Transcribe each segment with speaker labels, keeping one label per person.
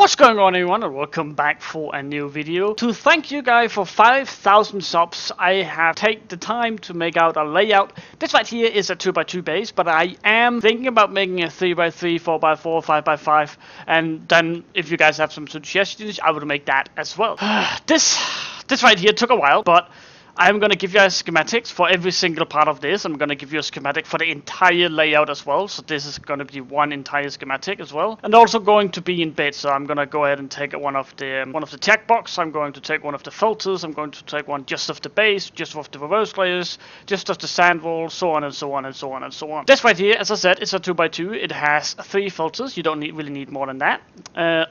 Speaker 1: What's going on, everyone, and welcome back for a new video. To thank you guys for 5,000 subs, I have taken the time to make out a layout. This right here is a 2x2 base, but I am thinking about making a 3x3, 4x4, 5x5, and then if you guys have some suggestions, I would make that as well. This right here took a while, but I'm going to give you guys schematics for every single part of this. I'm going to give you a schematic for the entire layout as well. So this is going to be one entire schematic as well. And also going to be in bits. So I'm going to go ahead and take one of the checkbox. I'm going to take one of the filters. I'm going to take one just of the base, just of the reverse layers, just of the sand wall, so on and so on and so on and so on. This right here, as I said, is a 2x2. It has 3 filters. You don't really need more than that.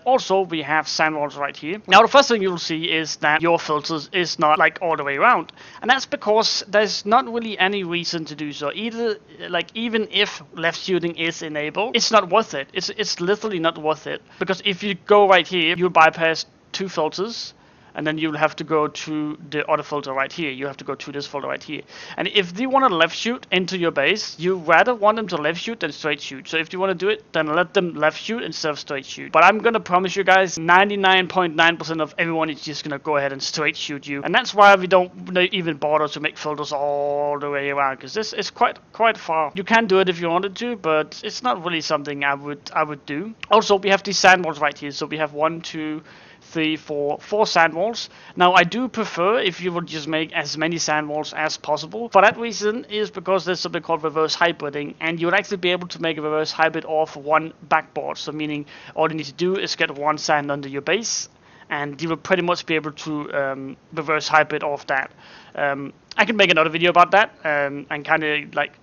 Speaker 1: Also, we have sand walls right here. Now, the first thing you'll see is that your filters is not like all the way around. And that's because there's not really any reason to do so. Even if left shooting is enabled, it's not worth it. It's literally not worth it. Because if you go right here, you'll bypass 2 filters. And then you'll have to go to the other filter right here. You have to go to this filter right here. And if you want to left shoot into your base, you rather want them to left shoot than straight shoot. So if you want to do it, then let them left shoot instead of straight shoot. But I'm going to promise you guys, 99.9% of everyone is just going to go ahead and straight shoot you. And that's why we don't even bother to make filters all the way around. Because this is quite far. You can do it if you wanted to, but it's not really something I would do. Also, we have these sand walls right here. So we have 1, 2, 3, 4 sand walls. Now I do prefer if you would just make as many sand walls as possible. For that reason is because there's something called reverse hybriding, and you would actually be able to make a reverse hybrid off one backboard. So meaning all you need to do is get 1 sand under your base, and you will pretty much be able to reverse hybrid off that. I can make another video about that and kind of like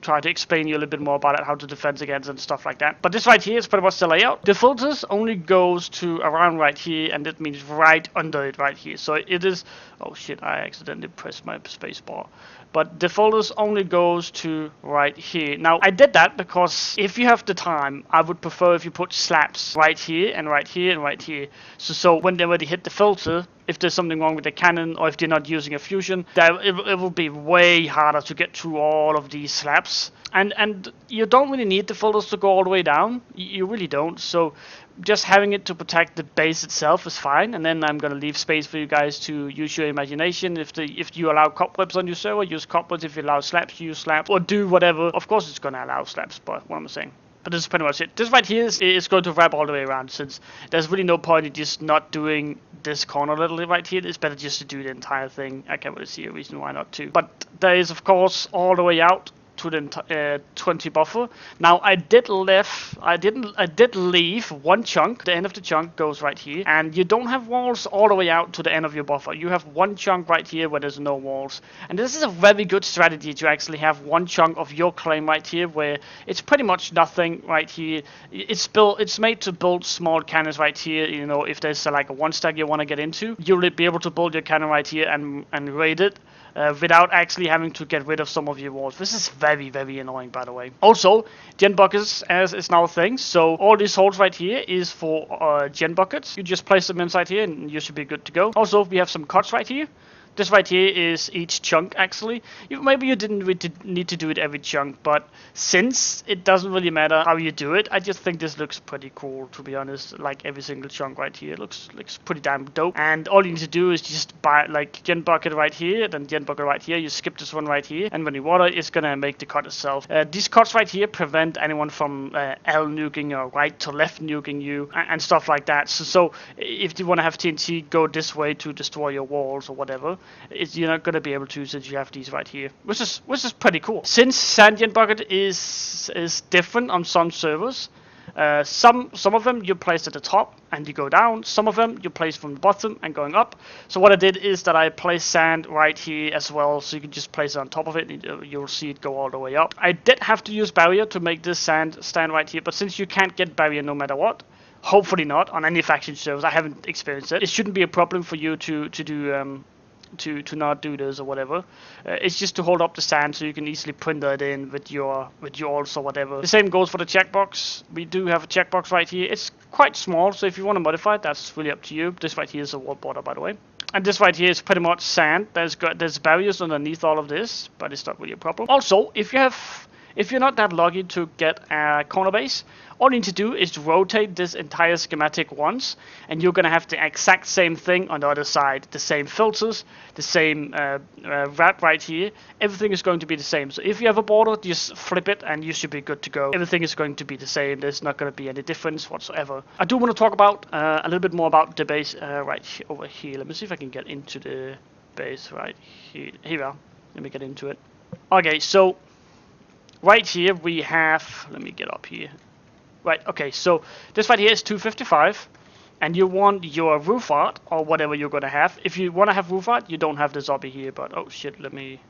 Speaker 1: try to explain you a little bit more about it, how to defend against and stuff like that. But this right here is pretty much the layout. The filters only goes to around right here, and that means right under it right here. So it is, oh shit, I accidentally pressed my space bar. But the filters only goes to right here. Now I did that because if you have the time, I would prefer if you put slabs right here and right here and right here. So when they already hit the filter, if there's something wrong with the cannon or if they're not using a fusion, it will be way harder to get through all of these slabs. And you don't really need the filters to go all the way down. You really don't. So just having it to protect the base itself is fine. And then I'm going to leave space for you guys to use your imagination. If you allow cobwebs on your server, use cobwebs. If you allow slabs, use slabs. Or do whatever. Of course it's going to allow slabs, but what am I saying? But this is pretty much it. This right here is going to wrap all the way around, since there's really no point in just not doing this corner little right here. It's better just to do the entire thing. I can't really see a reason why not to. But there is, of course, all the way out to the 20 buffer. Now I did leave 1 chunk. The end of the chunk goes right here, and you don't have walls all the way out to the end of your buffer. You have 1 chunk right here where there's no walls, and this is a very good strategy to actually have 1 chunk of your claim right here where it's pretty much nothing right here. It's made to build small cannons right here. You know, if there's like a 1 stack you want to get into, you'll be able to build your cannon right here and raid it without actually having to get rid of some of your walls. This is very, very annoying, by the way. Also, gen buckets is now a thing. So all these holes right here is for gen buckets. You just place them inside here and you should be good to go. Also, we have some cuts right here. This right here is each chunk, actually. Maybe you didn't need to do it every chunk, but since it doesn't really matter how you do it, I just think this looks pretty cool, to be honest. Like every single chunk right here looks pretty damn dope. And all you need to do is just buy like gen bucket right here, then gen bucket right here. You skip this one right here, and when you water, it's gonna make the cut itself. These cuts right here prevent anyone from L nuking or right to left nuking you and stuff like that. So if you want to have TNT go this way to destroy your walls or whatever, you're not going to be able to, since you have these right here, which is pretty cool. Since sand gen bucket is different on some servers, some of them you place at the top and you go down. Some of them you place from the bottom and going up. So what I did is that I placed sand right here as well, so you can just place it on top of it and you'll see it go all the way up. I did have to use barrier to make this sand stand right here, but since you can't get barrier no matter what, hopefully not on any faction servers, I haven't experienced it, it shouldn't be a problem for you to not do this or whatever. It's just to hold up the sand so you can easily print that in with your alts or whatever. The same goes for the checkbox. We do have a checkbox right here. It's quite small, so if you want to modify it, that's really up to you. This right here is a wall border, by the way. And this right here is pretty much sand. There's barriers underneath all of this, but it's not really a problem. Also, if you have if you're not that lucky to get a corner base, all you need to do is rotate this entire schematic once, and you're gonna have the exact same thing on the other side. The same filters, the same wrap right here. Everything is going to be the same. So if you have a border, just flip it and you should be good to go. Everything is going to be the same. There's not going to be any difference whatsoever. I do want to talk about a little bit more about the base right over here. Let me see if I can get into the base right here. Here we are. Let me get into it. Okay, so right here we have, let me get up here. Right, okay, so this right here is 255, and you want your roof art or whatever you're gonna have. If you want to have roof art, you don't have this zombie here, but oh shit, let me,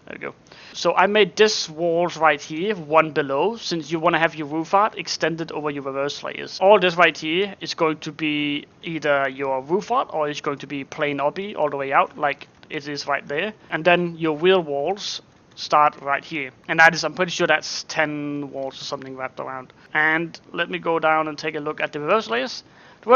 Speaker 1: there we go. So I made this walls right here, one below, since you want to have your roof art extended over your reverse layers. All this right here is going to be either your roof art or it's going to be plain obby all the way out, like it is right there. And then your real walls start right here, and that is, I'm pretty sure that's 10 walls or something wrapped around. And let me go down and take a look at the reverse layers. The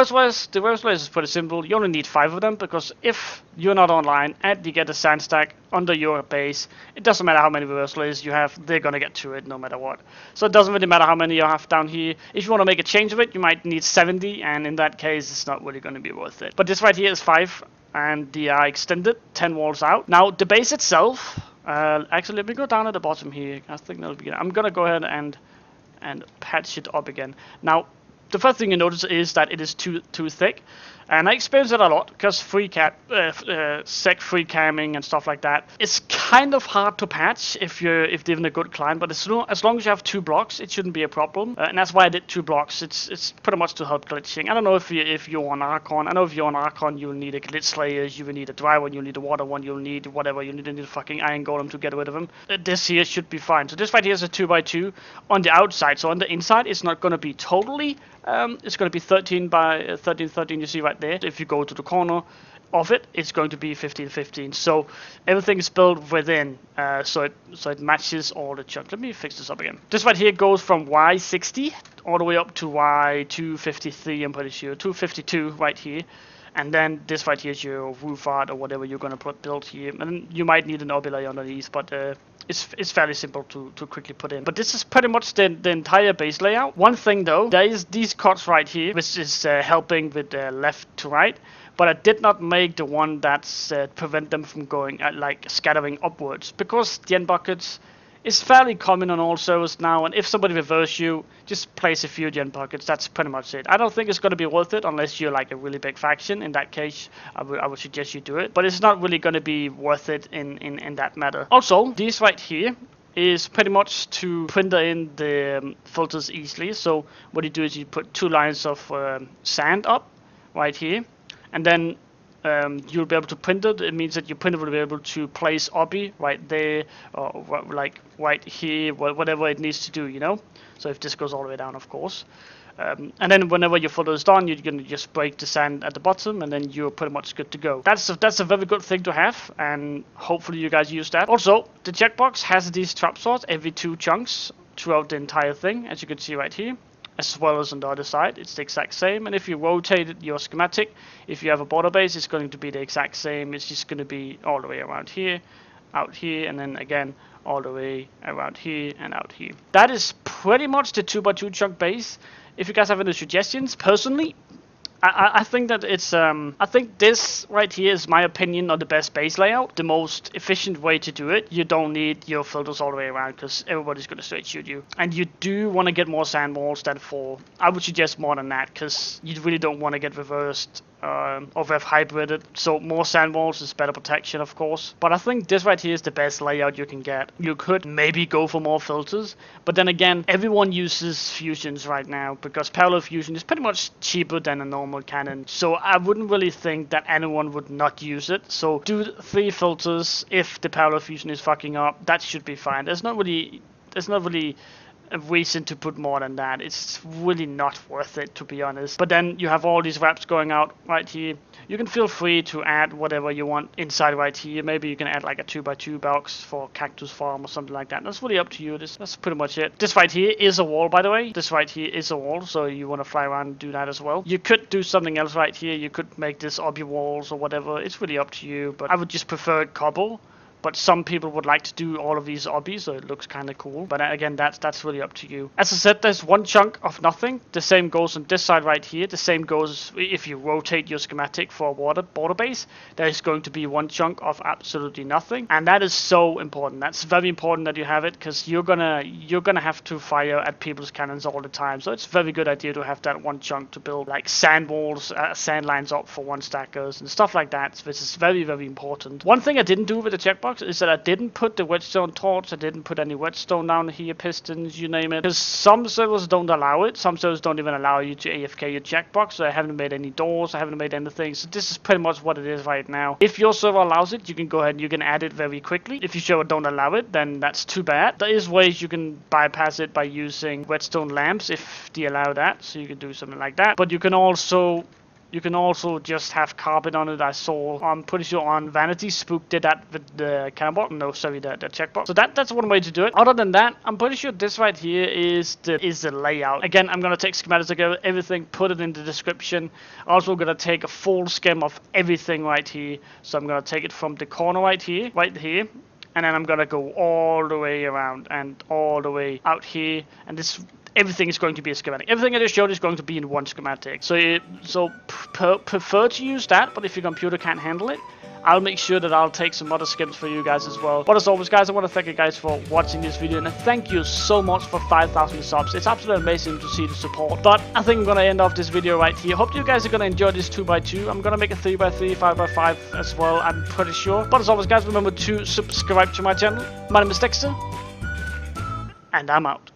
Speaker 1: reverse layers is pretty simple. You only need 5 of them, because if you're not online and you get a sand stack under your base, it doesn't matter how many reverse layers you have, they're gonna get to it no matter what. So it doesn't really matter how many you have down here. If you want to make a change of it, you might need 70, and in that case it's not really going to be worth it. But this right here is 5, and they are extended 10 walls out. Now the base itself, actually let me go down at the bottom here. I think that'll be good. I'm gonna go ahead and patch it up again. Now the first thing you notice is that it is too thick, and I experienced it a lot because sec free camming and stuff like that. It's kind of hard to patch if you're in a good client, but as long as you have 2 blocks, it shouldn't be a problem. And that's why I did 2 blocks. It's pretty much to help glitching. I don't know if you're on Archon. I know if you're on Archon, you'll need a glitch layers, you will need a dry one, you'll need a water one, you'll need whatever. You need a fucking iron golem to get rid of them. This here should be fine. So this right here is a 2x2 on the outside. So on the inside, it's not going to be totally. It's going to be 13 by 13. You see right there. If you go to the corner of it, it's going to be 15. So everything is built within, so it matches all the chunks. Let me fix this up again. This right here goes from Y60 all the way up to Y253. I'm pretty sure 252 right here. And then this right here is your roof art or whatever you're going to build here. And you might need an obby layer underneath, but it's fairly simple to quickly put in. But this is pretty much the entire base layout. One thing though, there is these cuts right here, which is helping with left to right. But I did not make the one that's prevent them from going like scattering upwards, because the end buckets is fairly common on all servers now, and if somebody reverse you, just place a few gen buckets. That's pretty much it. I don't think it's going to be worth it unless you're like a really big faction. In that case, I would suggest you do it, but it's not really going to be worth it in that matter. Also, this right here is pretty much to print in the filters easily. So what you do is you put 2 lines of sand up right here, and then you'll be able to print it. It means that your printer will be able to place obby right there, or like right here, whatever it needs to do, you know. So if this goes all the way down, of course. And then whenever your filter is done, you're going to just break the sand at the bottom, and then you're pretty much good to go. That's a very good thing to have, and hopefully you guys use that. Also, the checkbox has these trap swords every 2 chunks throughout the entire thing, as you can see right here. As well as on the other side, it's the exact same. And if you rotate your schematic, if you have a border base, it's going to be the exact same. It's just going to be all the way around here, out here, and then again all the way around here and out here. That is pretty much the 2x2 chunk base. If you guys have any suggestions, personally, I think that it's I think this right here is my opinion on the best base layout, the most efficient way to do it. You don't need your filters all the way around because everybody's going to straight shoot you, and you do want to get more sand walls than 4. I would suggest more than that because you really don't want to get reversed or have hybrided. So more sand walls is better protection, of course. But I think this right here is the best layout you can get. You could maybe go for more filters, but then again, everyone uses fusions right now because parallel fusion is pretty much cheaper than a normal cannon. So I wouldn't really think that anyone would not use it. So do 3 filters. If the parallel fusion is fucking up, that should be fine. There's not really a reason to put more than that. It's really not worth it, to be honest. But then you have all these wraps going out right here. You can feel free to add whatever you want inside right here. Maybe you can add like a 2x2 box for Cactus Farm or something like that. That's really up to you. That's pretty much it. This right here is a wall, by the way. This right here is a wall, so you want to fly around and do that as well. You could do something else right here. You could make this obby walls or whatever. It's really up to you, but I would just prefer cobble but some people would like to do all of these obbies, so it looks kind of cool. But again, that's really up to you. As I said, there's one chunk of nothing. The same goes on this side right here. The same goes if you rotate your schematic for a border base. There is going to be one chunk of absolutely nothing, and that is so important. That's very important that you have it, because you're gonna have to fire at people's cannons all the time. So it's a very good idea to have that one chunk to build like sand walls, sand lines up for one stackers and stuff like that. This is very, very important. One thing I didn't do with the checkbox is that I didn't put the whetstone torch. I didn't put any whetstone down here, pistons, you name it, because some servers don't allow it. Some servers don't even allow you to AFK your checkbox. So I haven't made any doors, I haven't made anything. So this is pretty much what it is right now. If your server allows it, you can go ahead and you can add it very quickly. If your server don't allow it, then that's too bad. There is ways you can bypass it by using whetstone lamps if they allow that. So you can do something like that. But you can also just have carpet on it. I saw, I'm pretty sure on Vanity, Spook did that with the cannonball. No, sorry, the checkbox. So that's one way to do it. Other than that, I'm pretty sure this right here is the layout. Again, I'm gonna take Schematica, everything, put it in the description. Also gonna take a full scheme of everything right here. So I'm gonna take it from the corner right here, and then I'm gonna go all the way around and all the way out here, and this. Everything is going to be a schematic. Everything I just showed is going to be in one schematic. So prefer to use that, but if your computer can't handle it, I'll make sure that I'll take some other skips for you guys as well. But as always, guys, I want to thank you guys for watching this video, and thank you so much for 5,000 subs. It's absolutely amazing to see the support. But I think I'm going to end off this video right here. Hope you guys are going to enjoy this 2x2. I'm going to make a 3x3, 5x5 as well, I'm pretty sure. But as always, guys, remember to subscribe to my channel. My name is Dexter, and I'm out.